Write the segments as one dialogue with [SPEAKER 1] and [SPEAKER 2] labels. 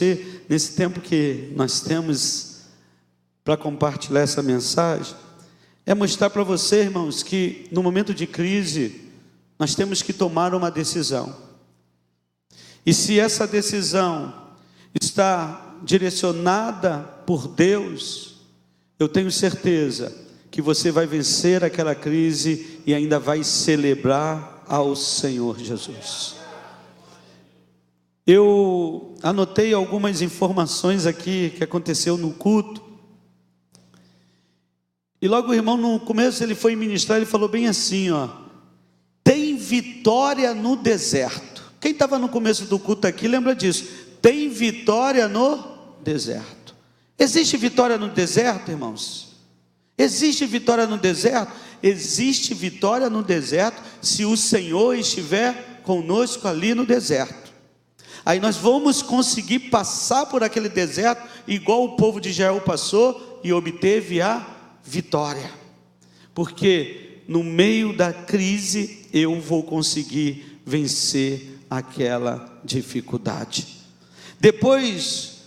[SPEAKER 1] você, nesse tempo que nós temos para compartilhar essa mensagem, é mostrar para você, irmãos, que no momento de crise, nós temos que tomar uma decisão. E se essa decisão está direcionada por Deus, eu tenho certeza que você vai vencer aquela crise e ainda vai celebrar ao Senhor Jesus. Eu anotei algumas informações aqui que aconteceu no culto. E logo o irmão, no começo, ele foi ministrar, ele falou bem assim, tem vitória no deserto. Quem estava no começo do culto aqui lembra disso. Tem vitória no deserto. Existe vitória no deserto, irmãos? Existe vitória no deserto? Existe vitória no deserto se o Senhor estiver conosco ali no deserto. Aí nós vamos conseguir passar por aquele deserto igual o povo de Israel passou e obteve a vitória, porque no meio da crise eu vou conseguir vencer aquela dificuldade. Depois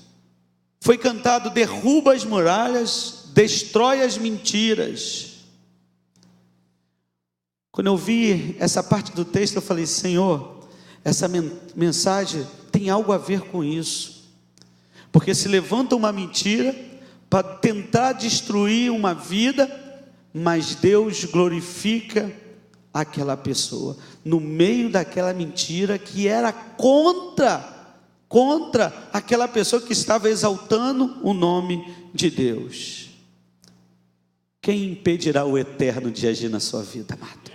[SPEAKER 1] foi cantado: derruba as muralhas, destrói as mentiras. Quando eu vi essa parte do texto, eu falei: Senhor, essa mensagem tem algo a ver com isso, porque se levanta uma mentira para tentar destruir uma vida, mas Deus glorifica aquela pessoa, no meio daquela mentira que era contra aquela pessoa que estava exaltando o nome de Deus. Quem impedirá o eterno de agir na sua vida, amado?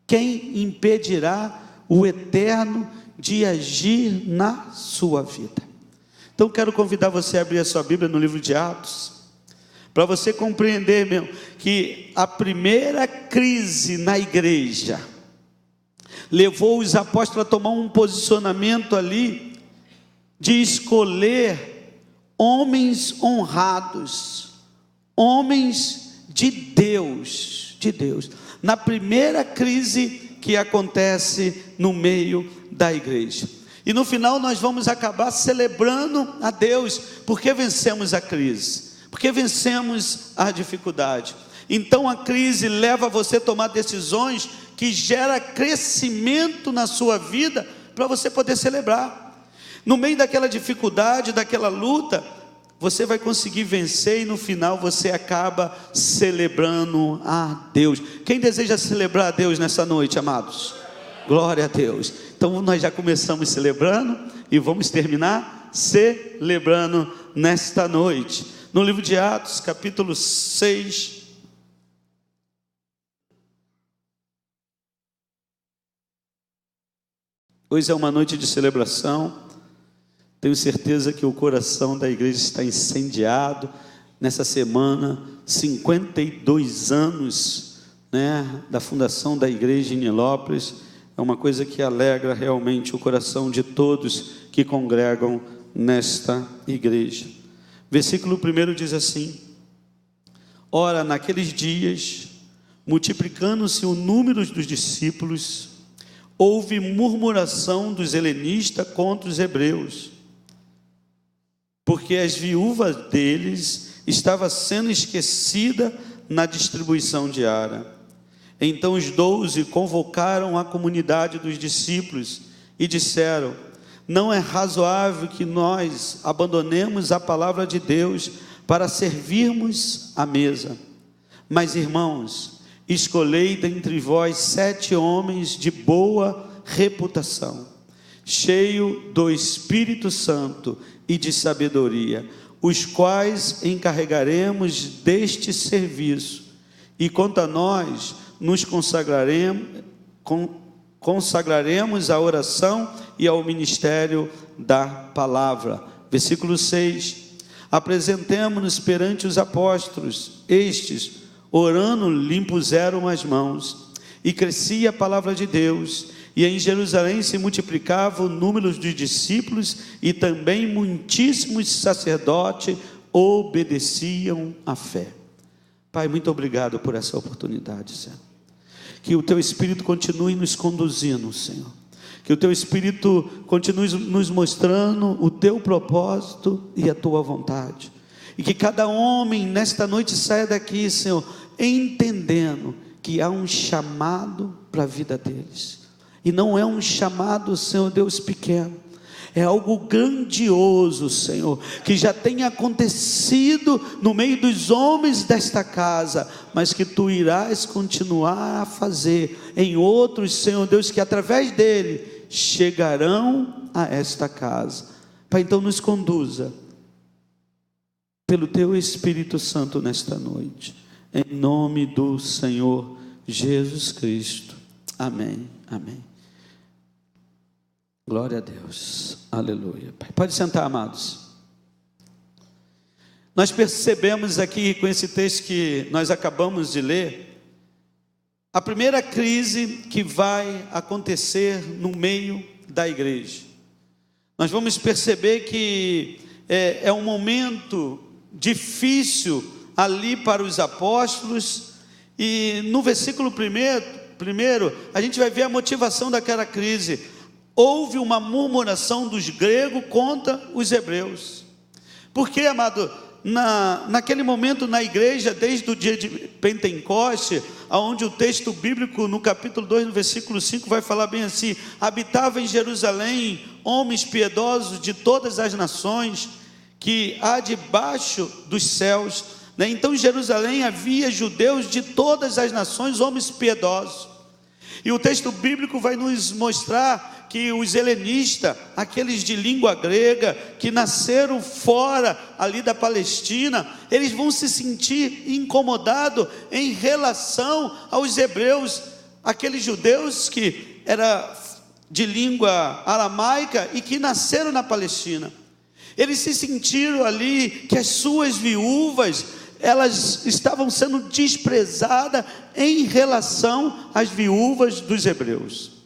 [SPEAKER 1] Quem impedirá o eterno de agir na sua vida? Então quero convidar você a abrir a sua Bíblia no livro de Atos, para você compreender, meu, que a primeira crise na igreja levou os apóstolos a tomar um posicionamento ali, de escolher homens honrados, homens de Deus, na primeira crise que acontece no meio da igreja. E no final nós vamos acabar celebrando a Deus, porque vencemos a crise, porque vencemos a dificuldade. Então a crise leva você a tomar decisões que geram crescimento na sua vida, para você poder celebrar. No meio daquela dificuldade, daquela luta, você vai conseguir vencer e no final você acaba celebrando a Deus. Quem deseja celebrar a Deus nessa noite, amados? Glória a Deus. Então nós já começamos celebrando e vamos terminar celebrando nesta noite. No livro de Atos, capítulo 6. Hoje é uma noite de celebração. Tenho certeza que o coração da igreja está incendiado. Nessa semana, 52 anos, da fundação da igreja em Nilópolis. É uma coisa que alegra realmente o coração de todos que congregam nesta igreja. Versículo 1 diz assim: ora, naqueles dias, multiplicando-se o número dos discípulos, houve murmuração dos helenistas contra os hebreus, porque as viúvas deles estavam sendo esquecidas na distribuição diária. Então os 12 convocaram a comunidade dos discípulos e disseram: não é razoável que nós abandonemos a palavra de Deus para servirmos à mesa. Mas, irmãos, escolhei dentre vós 7 homens de boa reputação, cheios do Espírito Santo e de sabedoria, os quais encarregaremos deste serviço. E quanto a nós, nos consagraremos à oração e ao ministério da palavra. Versículo 6: apresentemo-nos perante os apóstolos. Estes, orando, lhe impuseram as mãos, e crescia a palavra de Deus, e em Jerusalém se multiplicava o número dos discípulos, e também muitíssimos sacerdotes obedeciam à fé. Pai, muito obrigado por essa oportunidade, Senhor. Que o Teu Espírito continue nos conduzindo, Senhor. Que o Teu Espírito continue nos mostrando o Teu propósito e a Tua vontade. E que cada homem nesta noite saia daqui, Senhor, entendendo que há um chamado para a vida deles. E não é um chamado, Senhor Deus, pequeno. É algo grandioso, Senhor, que já tem acontecido no meio dos homens desta casa, mas que Tu irás continuar a fazer em outros, Senhor Deus, que através dele chegarão a esta casa. Pai, então nos conduza pelo Teu Espírito Santo nesta noite, em nome do Senhor Jesus Cristo. Amém, amém. Glória a Deus, aleluia. Pai, pode sentar, amados. Nós percebemos aqui com esse texto que nós acabamos de ler, a primeira crise que vai acontecer no meio da igreja. Nós vamos perceber que é um momento difícil ali para os apóstolos, e no versículo primeiro a gente vai ver a motivação daquela crise. Houve uma murmuração dos gregos contra os hebreus. Porque, amado, naquele momento na igreja, desde o dia de Pentecoste, onde o texto bíblico no capítulo 2, no versículo 5, vai falar bem assim: habitava em Jerusalém homens piedosos de todas as nações que há debaixo dos céus. Então em Jerusalém havia judeus de todas as nações, homens piedosos. E o texto bíblico vai nos mostrar que os helenistas, aqueles de língua grega, que nasceram fora ali da Palestina, eles vão se sentir incomodados em relação aos hebreus, aqueles judeus que eram de língua aramaica e que nasceram na Palestina. Eles se sentiram ali que as suas viúvas, elas estavam sendo desprezadas em relação às viúvas dos hebreus.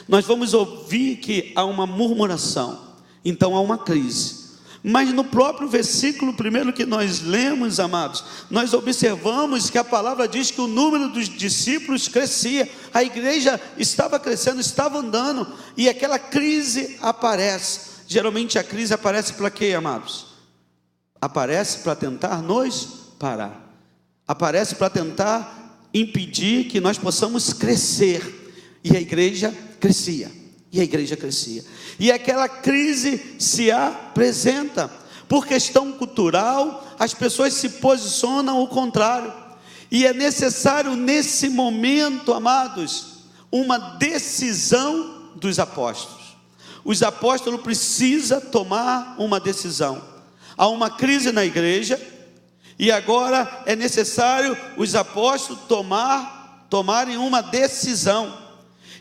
[SPEAKER 1] Nós vamos ouvir que há uma murmuração, então há uma crise. Mas no próprio versículo primeiro que nós lemos, amados, nós observamos que a palavra diz que o número dos discípulos crescia, a igreja estava crescendo, estava andando, e aquela crise aparece. Geralmente a crise aparece para quê, amados? Aparece para tentar nos parar, aparece para tentar impedir que nós possamos crescer. E a igreja crescia, e aquela crise se apresenta. Por questão cultural, as pessoas se posicionam ao contrário, e é necessário nesse momento, amados, uma decisão dos apóstolos. Os apóstolos precisam tomar uma decisão. Há uma crise na igreja, e agora é necessário os apóstolos tomarem uma decisão.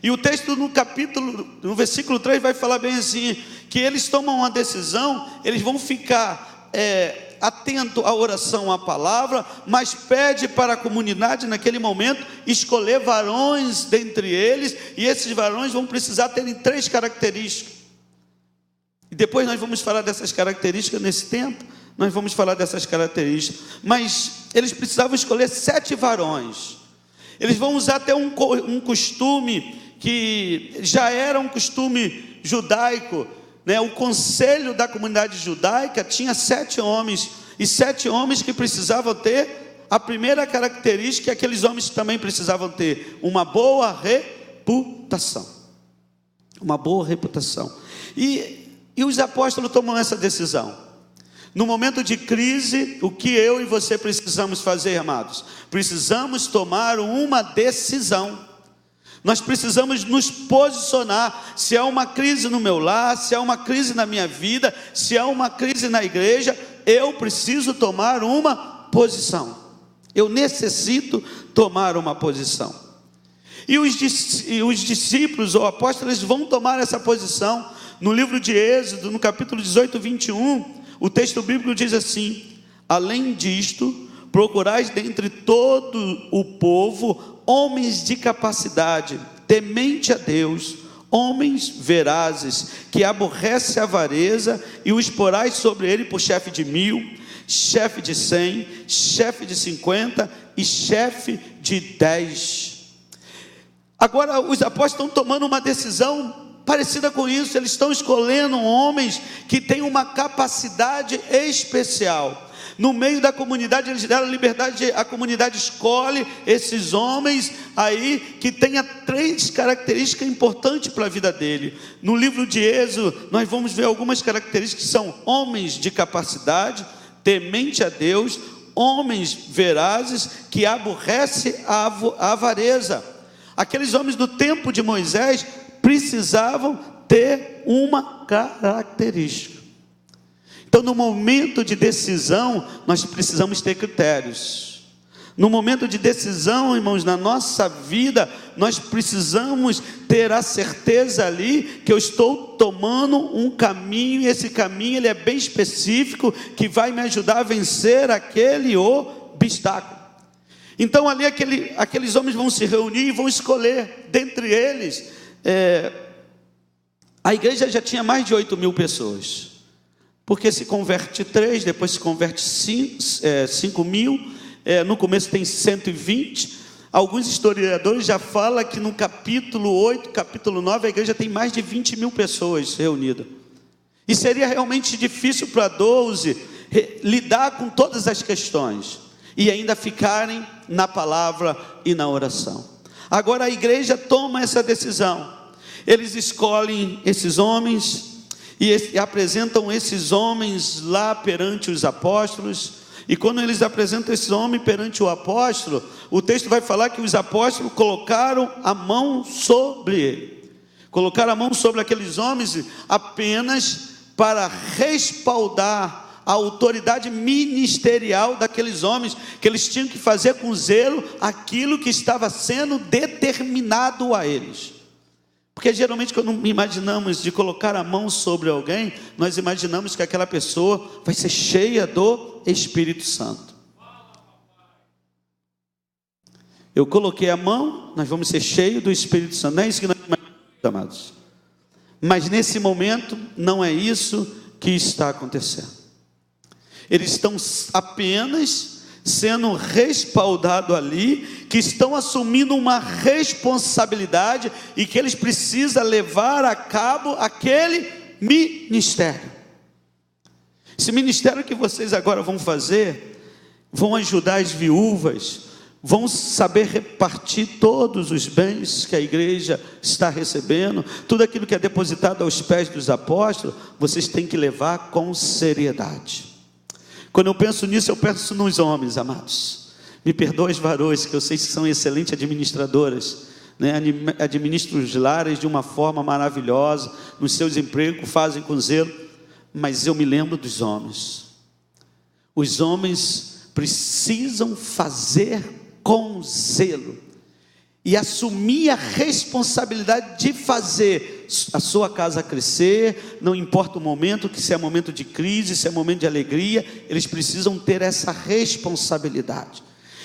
[SPEAKER 1] E o texto no versículo 3 vai falar bem assim, que eles tomam uma decisão, eles vão ficar atento à oração, à palavra, mas pede para a comunidade naquele momento escolher varões dentre eles, e esses varões vão precisar terem 3 características. E depois nós vamos falar dessas características nesse tempo, nós vamos falar dessas características, mas eles precisavam escolher 7 varões. Eles vão usar até um costume que já era um costume judaico, né? O conselho da comunidade judaica tinha 7 homens, e 7 homens que precisavam ter a primeira característica que aqueles homens também precisavam ter: uma boa reputação. Uma boa reputação. E os apóstolos tomam essa decisão. No momento de crise, o que eu e você precisamos fazer, amados? Precisamos tomar uma decisão. Nós precisamos nos posicionar. Se há uma crise no meu lar, se há uma crise na minha vida, se há uma crise na igreja, eu preciso tomar uma posição. Eu necessito tomar uma posição. E os discípulos ou apóstolos vão tomar essa posição. No livro de Êxodo, no capítulo 18, 21, o texto bíblico diz assim: além disto, procurais dentre todo o povo homens de capacidade, temente a Deus, homens verazes, que aborrece a avareza, e os porais sobre ele por chefe de 1000, chefe de 100, chefe de 50 e chefe de 10. Agora os apóstolos estão tomando uma decisão parecida com isso. Eles estão escolhendo homens que têm uma capacidade especial. No meio da comunidade, eles deram liberdade, a comunidade escolhe esses homens aí que tenha 3 características importantes para a vida dele. No livro de Êxodo, nós vamos ver algumas características que são homens de capacidade, temente a Deus, homens verazes, que aborrecem a avareza. Aqueles homens do tempo de Moisés precisavam ter uma característica. Então, no momento de decisão, nós precisamos ter critérios. No momento de decisão, irmãos, na nossa vida, nós precisamos ter a certeza ali que eu estou tomando um caminho, e esse caminho ele é bem específico, que vai me ajudar a vencer aquele obstáculo. Então, ali aqueles homens vão se reunir e vão escolher, dentre eles, a igreja já tinha mais de 8.000 pessoas. Porque se converte 3, depois se converte 5.000, no começo tem 120. Alguns historiadores já falam que no capítulo 8, capítulo 9, a igreja tem mais de 20.000 pessoas reunidas. E seria realmente difícil para 12 lidar com todas as questões e ainda ficarem na palavra e na oração. Agora a igreja toma essa decisão. Eles escolhem esses homens e apresentam esses homens lá perante os apóstolos. E quando eles apresentam esses homens perante o apóstolo, o texto vai falar que os apóstolos colocaram a mão sobre ele. Colocaram a mão sobre aqueles homens apenas para respaldar a autoridade ministerial daqueles homens, que eles tinham que fazer com zelo aquilo que estava sendo determinado a eles. Porque geralmente quando imaginamos de colocar a mão sobre alguém, nós imaginamos que aquela pessoa vai ser cheia do Espírito Santo. Eu coloquei a mão, nós vamos ser cheios do Espírito Santo. Não é isso que nós imaginamos, amados. Mas nesse momento, não é isso que está acontecendo. Eles estão apenas sendo respaldados ali, que estão assumindo uma responsabilidade e que eles precisam levar a cabo aquele ministério. Esse ministério que vocês agora vão fazer, vão ajudar as viúvas, vão saber repartir todos os bens que a igreja está recebendo, tudo aquilo que é depositado aos pés dos apóstolos, vocês têm que levar com seriedade. Quando eu penso nisso, eu penso nos homens, amados. Me perdoem os varões, que eu sei que são excelentes administradoras, né? Administram os lares de uma forma maravilhosa, nos seus empregos, fazem com zelo, mas eu me lembro dos homens. Os homens precisam fazer com zelo e assumir a responsabilidade de fazer a sua casa crescer, não importa o momento, que se é momento de crise, se é momento de alegria, eles precisam ter essa responsabilidade.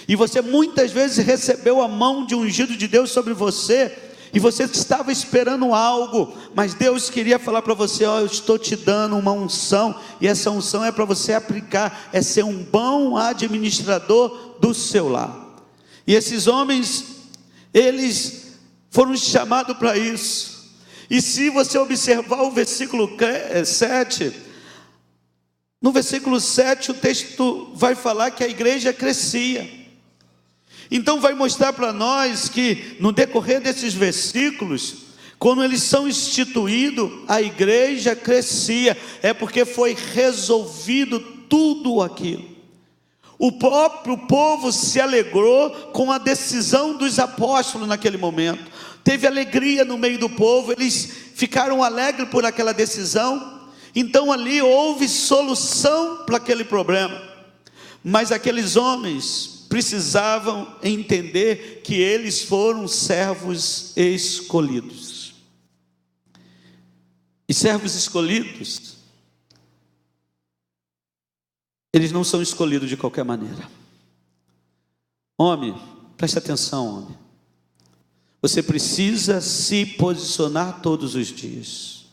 [SPEAKER 1] E você muitas vezes recebeu a mão de ungido de Deus sobre você, e você estava esperando algo, mas Deus queria falar para você: ó, eu estou te dando uma unção, e essa unção é para você aplicar, é ser um bom administrador do seu lar. E esses homens, eles foram chamados para isso. E se você observar o versículo 7, no versículo 7 o texto vai falar que a igreja crescia. Então vai mostrar para nós que no decorrer desses versículos, quando eles são instituídos, a igreja crescia, é porque foi resolvido tudo aquilo. O próprio povo se alegrou com a decisão dos apóstolos naquele momento. Teve alegria no meio do povo, eles ficaram alegres por aquela decisão. Então ali houve solução para aquele problema. Mas aqueles homens precisavam entender que eles foram servos escolhidos. E servos escolhidos, eles não são escolhidos de qualquer maneira. Homem, preste atenção, homem. Você precisa se posicionar todos os dias.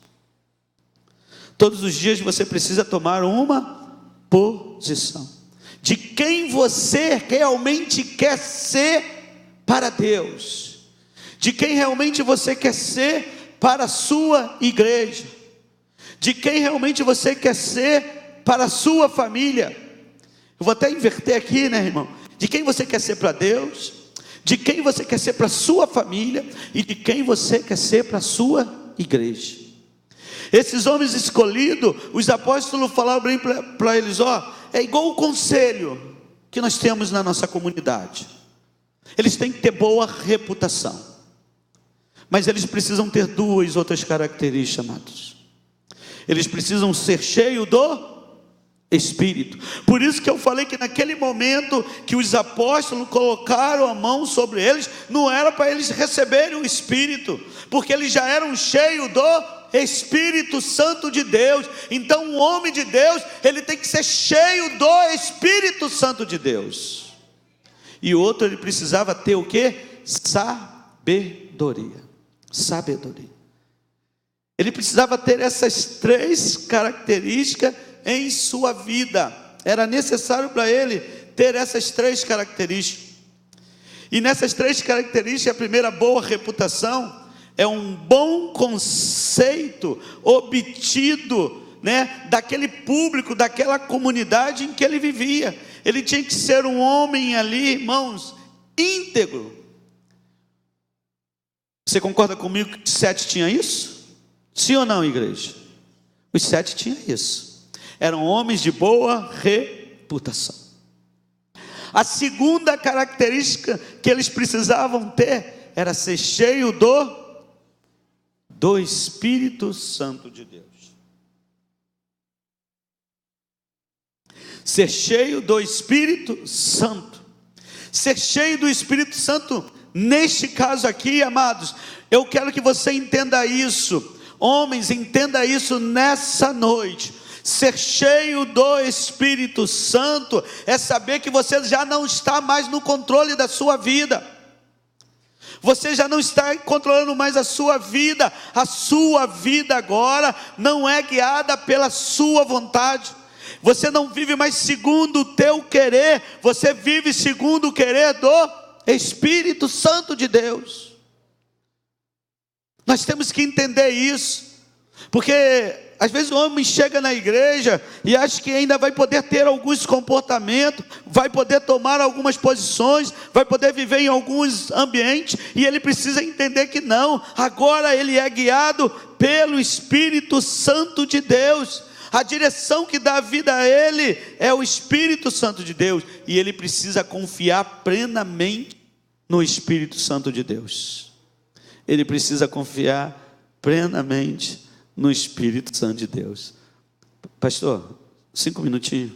[SPEAKER 1] Todos os dias você precisa tomar uma posição de quem você realmente quer ser para Deus, de quem realmente você quer ser para a sua igreja, de quem realmente você quer ser para a sua família. Eu vou até inverter aqui, né, irmão? De quem você quer ser para Deus, de quem você quer ser para a sua família e de quem você quer ser para a sua igreja. Esses homens escolhidos, os apóstolos falaram bem para eles, é igual o conselho que nós temos na nossa comunidade. Eles têm que ter boa reputação, mas eles precisam ter duas outras características, amados. Eles precisam ser cheios do Espírito. Por isso que eu falei que naquele momento que os apóstolos colocaram a mão sobre eles, não era para eles receberem o Espírito, porque eles já eram cheios do Espírito Santo de Deus. Então um homem de Deus, ele tem que ser cheio do Espírito Santo de Deus. E o outro, ele precisava ter o quê? Sabedoria. Sabedoria. Ele precisava ter essas três características em sua vida. Era necessário para ele ter essas três características. E nessas três características, a primeira, boa reputação, é um bom conceito obtido, né, daquele público, daquela comunidade em que ele vivia. Ele tinha que ser um homem ali, irmãos, íntegro. Você concorda comigo que os 7 tinham isso? Sim ou não, igreja? Os 7 tinham isso. Eram homens de boa reputação. A segunda característica que eles precisavam ter era ser cheio do Espírito Santo de Deus. Ser cheio do Espírito Santo. Ser cheio do Espírito Santo, neste caso aqui, amados, eu quero que você entenda isso. Homens, entenda isso nessa noite. Ser cheio do Espírito Santo é saber que você já não está mais no controle da sua vida. Você já não está controlando mais a sua vida. A sua vida agora não é guiada pela sua vontade. Você não vive mais segundo o teu querer. Você vive segundo o querer do Espírito Santo de Deus. Nós temos que entender isso. Porque às vezes o homem chega na igreja e acha que ainda vai poder ter alguns comportamentos, vai poder tomar algumas posições, vai poder viver em alguns ambientes, e ele precisa entender que não. Agora ele é guiado pelo Espírito Santo de Deus. A direção que dá a vida a ele é o Espírito Santo de Deus, e ele precisa confiar plenamente no Espírito Santo de Deus. Ele precisa confiar plenamente no Espírito Santo de Deus. Pastor, 5 minutinhos.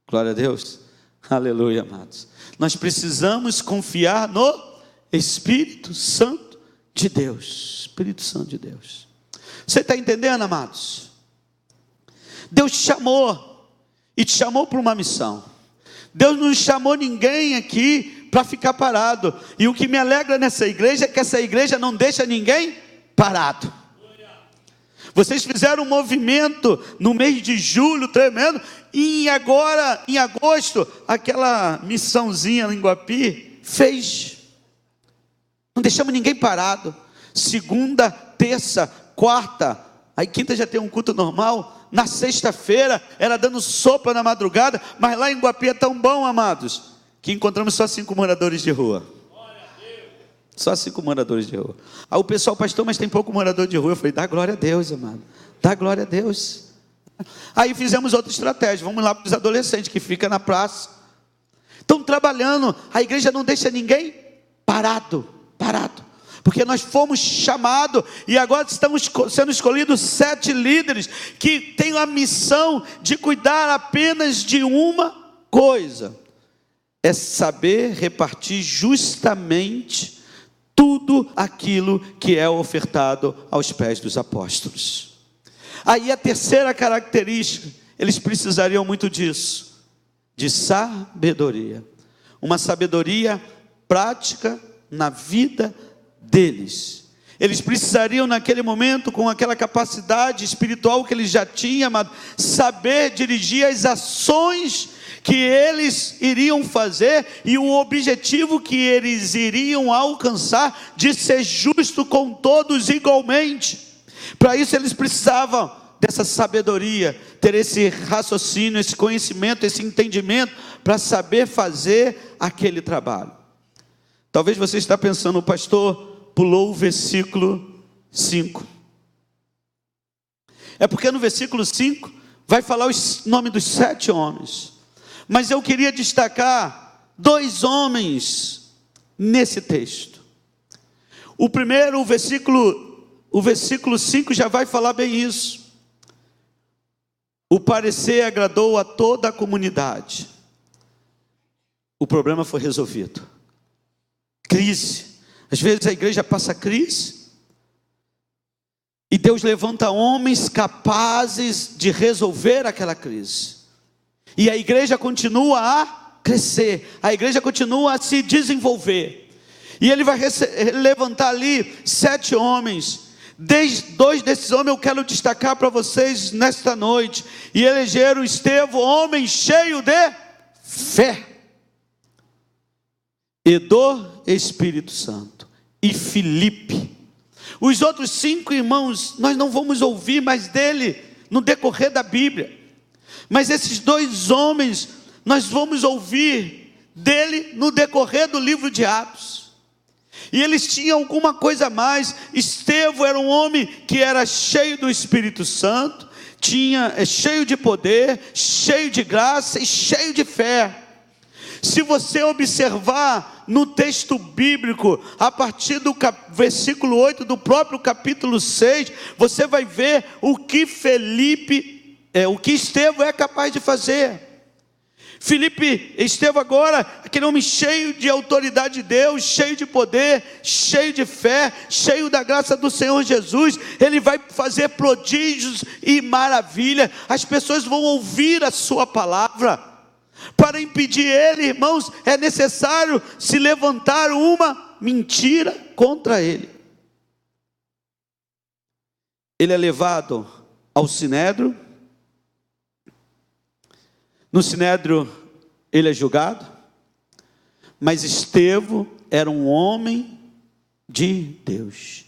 [SPEAKER 1] Glória a Deus. Aleluia, amados. Nós precisamos confiar no Espírito Santo de Deus. Espírito Santo de Deus. Você está entendendo, amados? Deus te chamou, e te chamou para uma missão. Deus não chamou ninguém aqui para ficar parado. E o que me alegra nessa igreja é que essa igreja não deixa ninguém parado. Vocês fizeram um movimento no mês de julho tremendo, e agora, em agosto, aquela missãozinha em Guapi fez. Não deixamos ninguém parado. Segunda, terça, quarta, aí quinta já tem um culto normal. Na sexta-feira era dando sopa na madrugada, mas lá em Guapi é tão bom, amados, que encontramos só 5 moradores de rua. Só 5 moradores de rua. Aí o pessoal, pastor, mas tem pouco morador de rua. Eu falei, dá glória a Deus, amado. Dá glória a Deus. Aí fizemos outra estratégia. Vamos lá para os adolescentes que ficam na praça. Estão trabalhando. A igreja não deixa ninguém parado. Porque nós fomos chamados, e agora estamos sendo escolhidos 7 líderes que têm a missão de cuidar apenas de uma coisa: é saber repartir justamente tudo aquilo que é ofertado aos pés dos apóstolos. Aí a terceira característica, eles precisariam muito disso, de sabedoria. Uma sabedoria prática na vida deles. Eles precisariam naquele momento, com aquela capacidade espiritual que eles já tinham, saber dirigir as ações que eles iriam fazer e o objetivo que eles iriam alcançar de ser justo com todos igualmente. Para isso eles precisavam dessa sabedoria, ter esse raciocínio, esse conhecimento, esse entendimento para saber fazer aquele trabalho. Talvez você está pensando, o pastor pulou o versículo 5. É porque no versículo 5 vai falar o nome dos 7 homens. Mas eu queria destacar 2 homens nesse texto. O primeiro, o versículo 5 já vai falar bem isso. O parecer agradou a toda a comunidade. O problema foi resolvido. Crise. Às vezes a igreja passa crise. E Deus levanta homens capazes de resolver aquela crise. E a igreja continua a crescer. A igreja continua a se desenvolver. E ele vai levantar ali 7 homens. 2 desses homens eu quero destacar para vocês nesta noite. E elegeram Estevão, homem cheio de fé e do Espírito Santo. E Filipe. Os outros 5 irmãos, nós não vamos ouvir mais dele no decorrer da Bíblia. Mas esses 2 homens, nós vamos ouvir dele no decorrer do livro de Atos. E eles tinham alguma coisa a mais. Estevão era um homem que era cheio do Espírito Santo, cheio de poder, cheio de graça e cheio de fé. Se você observar no texto bíblico, a partir do versículo 8 do próprio capítulo 6, você vai ver o que Estevão é capaz de fazer. Estevão agora, aquele homem cheio de autoridade de Deus, cheio de poder, cheio de fé, cheio da graça do Senhor Jesus, ele vai fazer prodígios e maravilha. As pessoas vão ouvir a sua palavra. Para impedir ele, irmãos, é necessário se levantar uma mentira contra ele. Ele é levado ao sinédrio. No sinédrio ele é julgado. Mas Estevão era um homem de Deus,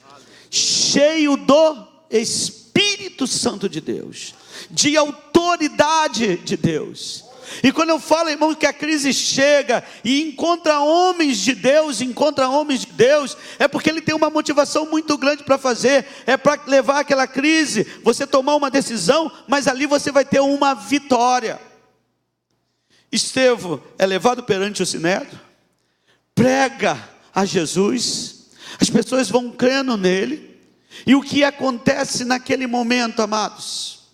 [SPEAKER 1] cheio do Espírito Santo de Deus, de autoridade de Deus. E quando eu falo, irmão, que a crise chega e encontra homens de Deus, é porque ele tem uma motivação muito grande para fazer. É para levar aquela crise, você tomar uma decisão, mas ali você vai ter uma vitória. Estevão é levado perante o sinédrio, prega a Jesus, as pessoas vão crendo nele. E o que acontece naquele momento, amados?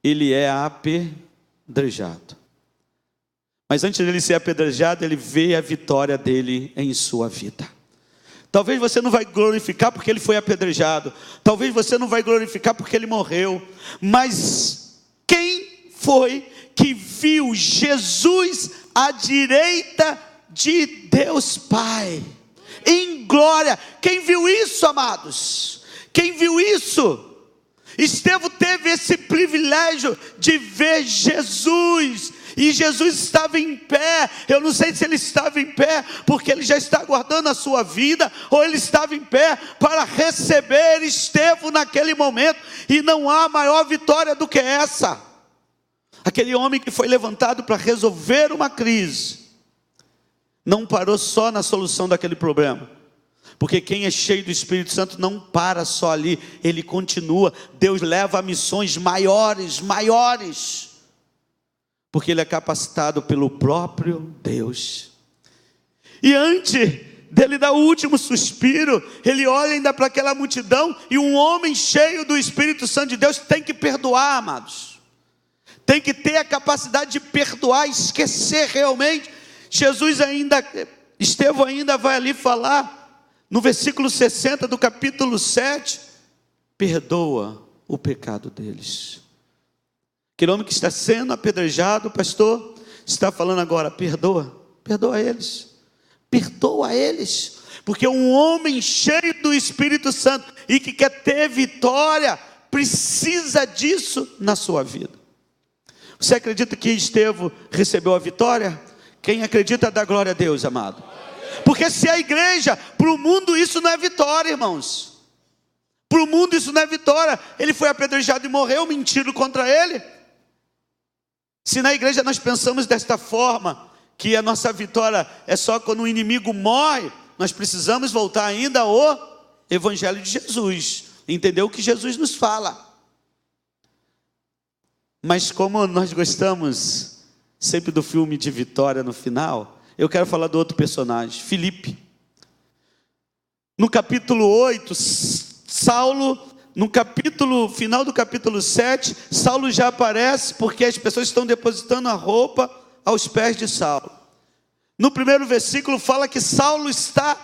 [SPEAKER 1] Ele é apedrejado. Mas antes dele ser apedrejado, ele vê a vitória dele em sua vida. Talvez você não vai glorificar porque ele foi apedrejado. Talvez você não vai glorificar porque ele morreu. Mas quem foi que viu Jesus à direita de Deus Pai, em glória? Quem viu isso, amados? Quem viu isso? Estevão teve esse privilégio de ver Jesus, e Jesus estava em pé. Eu não sei se ele estava em pé porque ele já está guardando a sua vida, ou ele estava em pé para receber Estevão naquele momento. E não há maior vitória do que essa. Aquele homem que foi levantado para resolver uma crise, não parou só na solução daquele problema. Porque quem é cheio do Espírito Santo não para só ali, ele continua. Deus leva a missões maiores, porque ele é capacitado pelo próprio Deus. E antes dele dar o último suspiro, ele olha ainda para aquela multidão, e um homem cheio do Espírito Santo de Deus tem que perdoar, amados. Tem que ter a capacidade de perdoar, esquecer realmente. Estevão ainda vai ali falar, no versículo 60 do capítulo 7, perdoa o pecado deles. Aquele homem que está sendo apedrejado, pastor, está falando agora, perdoa eles, porque um homem cheio do Espírito Santo e que quer ter vitória, precisa disso na sua vida. Você acredita que Estevão recebeu a vitória? Quem acredita dá glória a Deus, amado. Porque se a igreja, para o mundo isso não é vitória, irmãos. Para o mundo isso não é vitória. Ele foi apedrejado e morreu, mentiram contra ele. Se na igreja nós pensamos desta forma, que a nossa vitória é só quando o inimigo morre, nós precisamos voltar ainda ao Evangelho de Jesus, entender o que Jesus nos fala. Mas como nós gostamos sempre do filme de vitória no final, eu quero falar do outro personagem, Filipe. No capítulo 8, Saulo, final do capítulo 7, Saulo já aparece porque as pessoas estão depositando a roupa aos pés de Saulo. No primeiro versículo fala que Saulo está,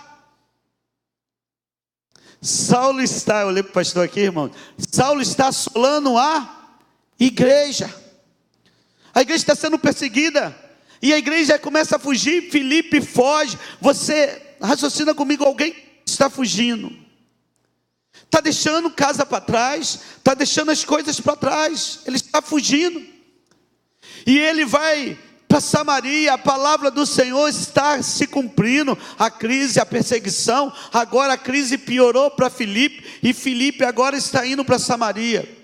[SPEAKER 1] eu olhei para o pastor aqui, irmão, Saulo está assolando a igreja. A igreja está sendo perseguida, e a igreja começa a fugir. Filipe foge. Você raciocina comigo, alguém está fugindo, está deixando casa para trás, está deixando as coisas para trás, ele está fugindo, e ele vai para Samaria. A palavra do Senhor está se cumprindo, a crise, a perseguição, agora a crise piorou para Filipe, e Filipe agora está indo para Samaria.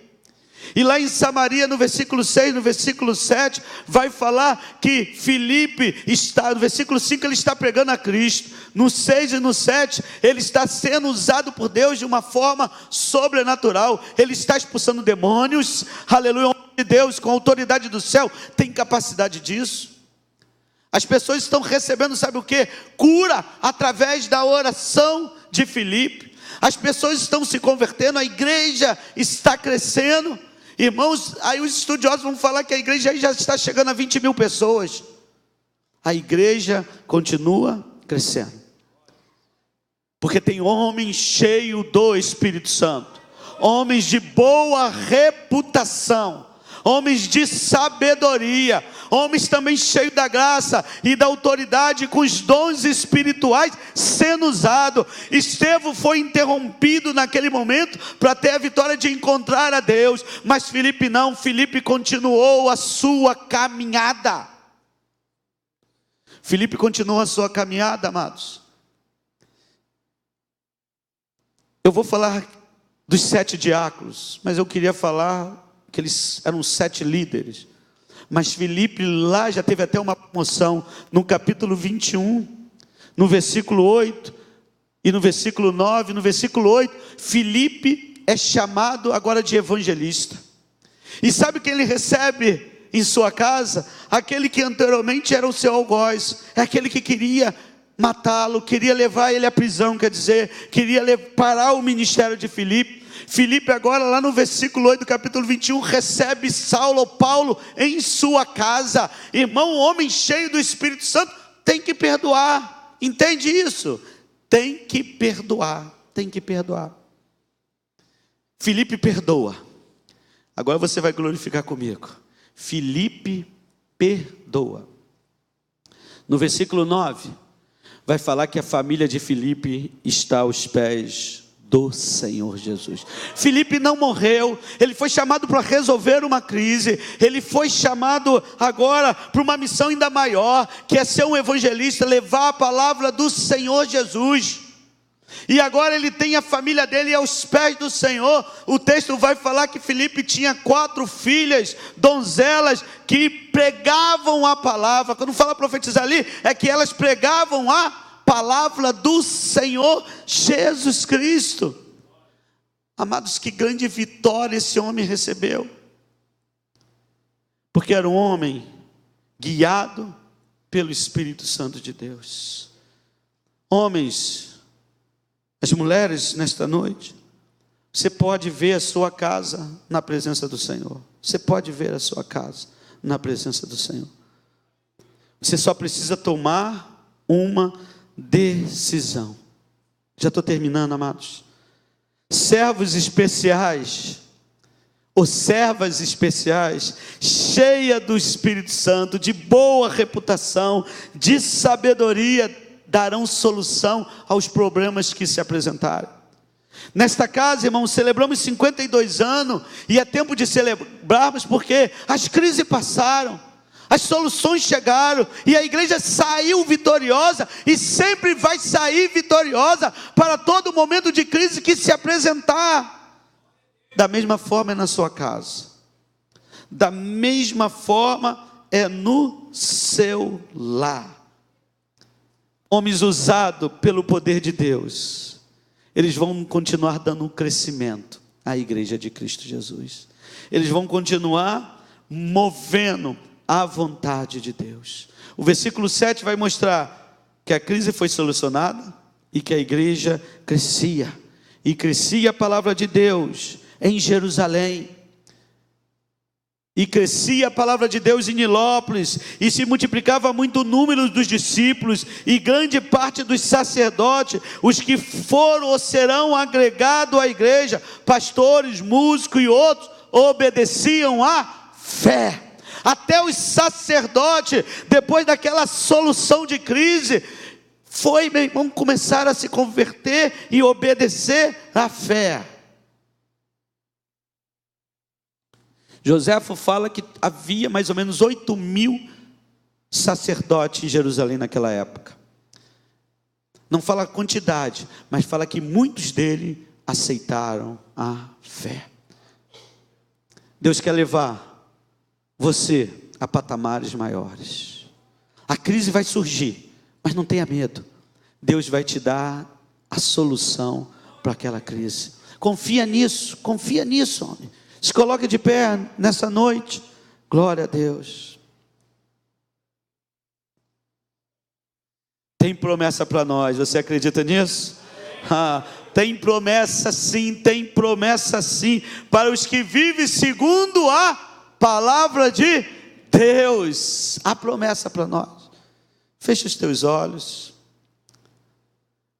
[SPEAKER 1] E lá em Samaria, no versículo 6, no versículo 7, vai falar que Filipe está, no versículo 5, ele está pregando a Cristo. No 6 e no 7, ele está sendo usado por Deus de uma forma sobrenatural. Ele está expulsando demônios, aleluia, o homem de Deus, com a autoridade do céu, tem capacidade disso. As pessoas estão recebendo, sabe o que? Cura, através da oração de Filipe. As pessoas estão se convertendo, a igreja está crescendo. Irmãos, aí os estudiosos vão falar que a igreja aí já está chegando a 20 mil pessoas. A igreja continua crescendo, porque tem homens cheios do Espírito Santo, homens de boa reputação, homens de sabedoria, homens também cheios da graça e da autoridade, com os dons espirituais sendo usados. Estevão foi interrompido naquele momento para ter a vitória de encontrar a Deus, mas Filipe não. Filipe continuou a sua caminhada. Filipe continuou a sua caminhada, amados. Eu vou falar dos 7 diáconos, mas eu queria falar que eles eram 7 líderes. Mas Filipe lá já teve até uma promoção. No capítulo 21, no versículo 8 e no versículo 9, no versículo 8, Filipe é chamado agora de evangelista. E sabe quem ele recebe em sua casa? Aquele que anteriormente era o seu algoz, é aquele que queria matá-lo, queria levar ele à prisão, quer dizer, queria parar o ministério de Filipe. Filipe agora, lá no versículo 8 do capítulo 21, recebe Saulo, Paulo, em sua casa. Irmão, um homem cheio do Espírito Santo tem que perdoar, entende isso? Tem que perdoar, tem que perdoar. Filipe perdoa. Agora você vai glorificar comigo. Filipe perdoa. No versículo 9, vai falar que a família de Filipe está aos pés do Senhor Jesus. Filipe não morreu, ele foi chamado para resolver uma crise, ele foi chamado agora para uma missão ainda maior, que é ser um evangelista, levar a palavra do Senhor Jesus. E agora ele tem a família dele aos pés do Senhor. O texto vai falar que Filipe tinha 4 filhas, donzelas, que pregavam a palavra. Quando fala profetizar ali, é que elas pregavam a palavra do Senhor Jesus Cristo. Amados, que grande vitória esse homem recebeu, porque era um homem guiado pelo Espírito Santo de Deus. Homens, as mulheres, nesta noite, você pode ver a sua casa na presença do Senhor. Você pode ver a sua casa na presença do Senhor. Você só precisa tomar uma decisão. Já estou terminando, amados. Servos especiais, ou servas especiais, cheia do Espírito Santo, de boa reputação, de sabedoria, darão solução aos problemas que se apresentarem. Nesta casa, irmãos, celebramos 52 anos, e é tempo de celebrarmos, porque as crises passaram, as soluções chegaram, e a igreja saiu vitoriosa, e sempre vai sair vitoriosa, para todo momento de crise que se apresentar. Da mesma forma é na sua casa, da mesma forma é no seu lar. Homens usados pelo poder de Deus, eles vão continuar dando um crescimento à igreja de Cristo Jesus. Eles vão continuar movendo a vontade de Deus. O versículo 7 vai mostrar que a crise foi solucionada e que a igreja crescia. E crescia a palavra de Deus em Jerusalém. E crescia a palavra de Deus em Nilópolis, e se multiplicava muito o número dos discípulos, e grande parte dos sacerdotes, os que foram ou serão agregados à igreja, pastores, músicos e outros, obedeciam à fé. Até os sacerdotes, depois daquela solução de crise, meu irmão, começaram a se converter e obedecer à fé. Joséfo fala que havia mais ou menos 8.000 sacerdotes em Jerusalém naquela época. Não fala a quantidade, mas fala que muitos deles aceitaram a fé. Deus quer levar você a patamares maiores. A crise vai surgir, mas não tenha medo. Deus vai te dar a solução para aquela crise. Confia nisso, homem. Se coloque de pé nessa noite. Glória a Deus. Tem promessa para nós, você acredita nisso? Tem promessa sim, para os que vivem segundo a palavra de Deus. Há promessa para nós. Feche os teus olhos.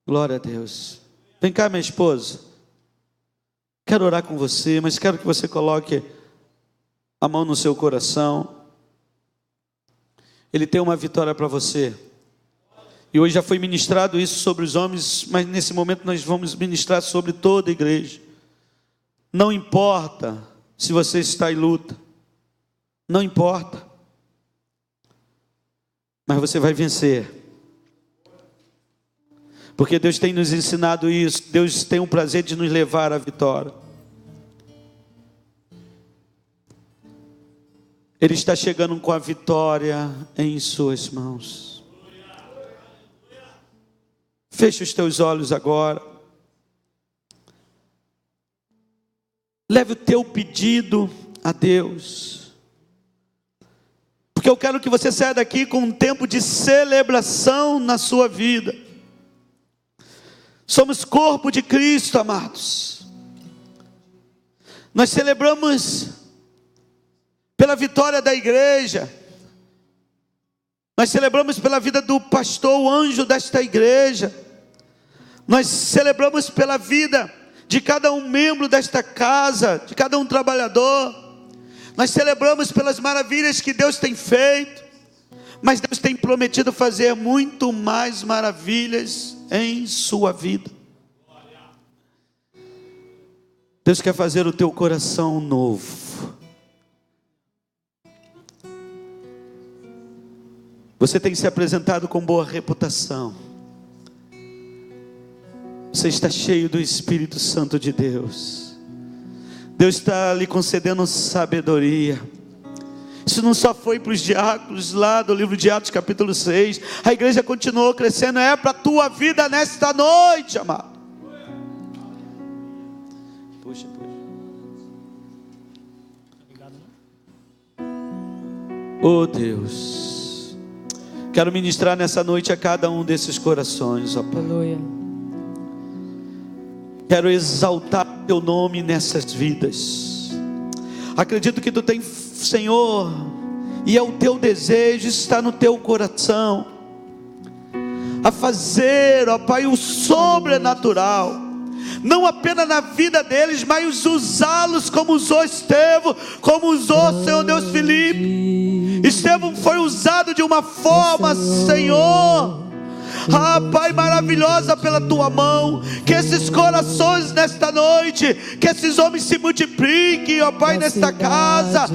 [SPEAKER 1] Glória a Deus. Vem cá, minha esposa. Quero orar com você, mas quero que você coloque a mão no seu coração. Ele tem uma vitória para você. E hoje já foi ministrado isso sobre os homens, mas nesse momento nós vamos ministrar sobre toda a igreja. Não importa se você está em luta, não importa, mas você vai vencer. Porque Deus tem nos ensinado isso. Deus tem o prazer de nos levar à vitória. Ele está chegando com a vitória em suas mãos. Feche os teus olhos agora. Leve o teu pedido a Deus. Porque eu quero que você saia daqui com um tempo de celebração na sua vida. Somos corpo de Cristo, amados. Nós celebramos pela vitória da igreja. Nós celebramos pela vida do pastor, o anjo desta igreja. Nós celebramos pela vida de cada um membro desta casa, de cada um trabalhador. Nós celebramos pelas maravilhas que Deus tem feito. Mas Deus tem prometido fazer muito mais maravilhas em sua vida. Deus quer fazer o teu coração novo. Você tem se apresentado com boa reputação. Você está cheio do Espírito Santo de Deus. Deus está lhe concedendo sabedoria. Isso não só foi para os diáconos lá do livro de Atos capítulo 6. A igreja continuou crescendo. É para a tua vida nesta noite, amado. Puxa. Oh Deus, quero ministrar nessa noite a cada um desses corações, ó Pai. Aleluia. Quero exaltar teu nome nessas vidas. Acredito que tu tens, Senhor, e é o teu desejo, está no teu coração, a fazer, ó Pai, o sobrenatural, não apenas na vida deles, mas usá-los como usou Estevão, como usou, Senhor Deus, Filipe. Estevão foi usado de uma forma, Senhor, Pai, maravilhosa pela tua mão, que esses corações nesta noite, que esses homens se multipliquem, Pai, nesta casa,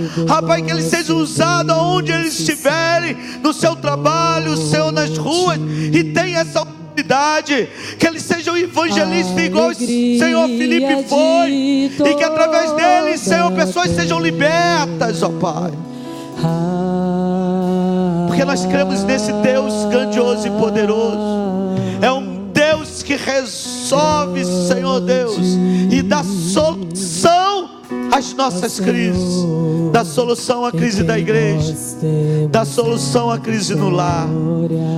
[SPEAKER 1] Pai, que eles sejam usados onde eles estiverem, no seu trabalho, Senhor, nas ruas, e tenha essa oportunidade, que eles sejam evangelistas igual o Senhor Filipe foi, e que através deles, Senhor, pessoas sejam libertas, Pai, porque nós cremos nesse Deus grandioso e poderoso. É um Deus que resolve, Senhor Deus, e dá solução às nossas crises, dá solução à crise da igreja, dá solução à crise no lar.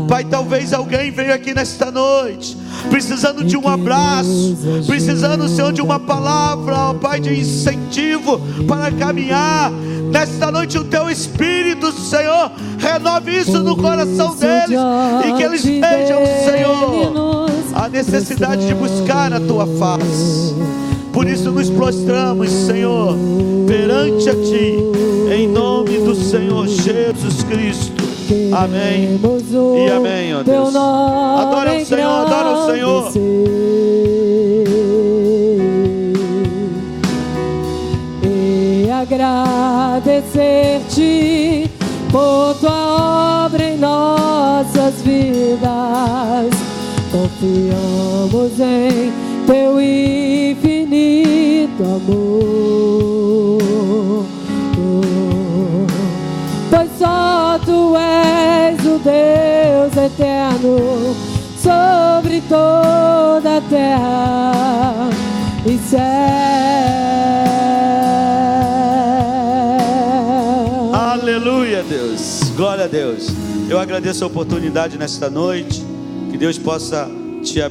[SPEAKER 1] Pai, talvez alguém veio aqui nesta noite precisando de um abraço, precisando, Senhor, de uma palavra, Pai, de incentivo para caminhar. Nesta noite o teu Espírito, Senhor, renove isso no coração deles, e que eles vejam, Senhor, a necessidade de buscar a tua face. Por isso nos prostramos, Senhor, perante a ti, em nome do Senhor Jesus Cristo. Amém e amém, ó Deus. Adora o Senhor, adora o Senhor.
[SPEAKER 2] Agradecer-te por tua obra em nossas vidas. Confiamos em teu infinito amor, pois só tu és o Deus eterno sobre toda a terra e céu.
[SPEAKER 1] Aleluia, Deus, glória a Deus. Eu agradeço a oportunidade nesta noite, que Deus possa te abençoar.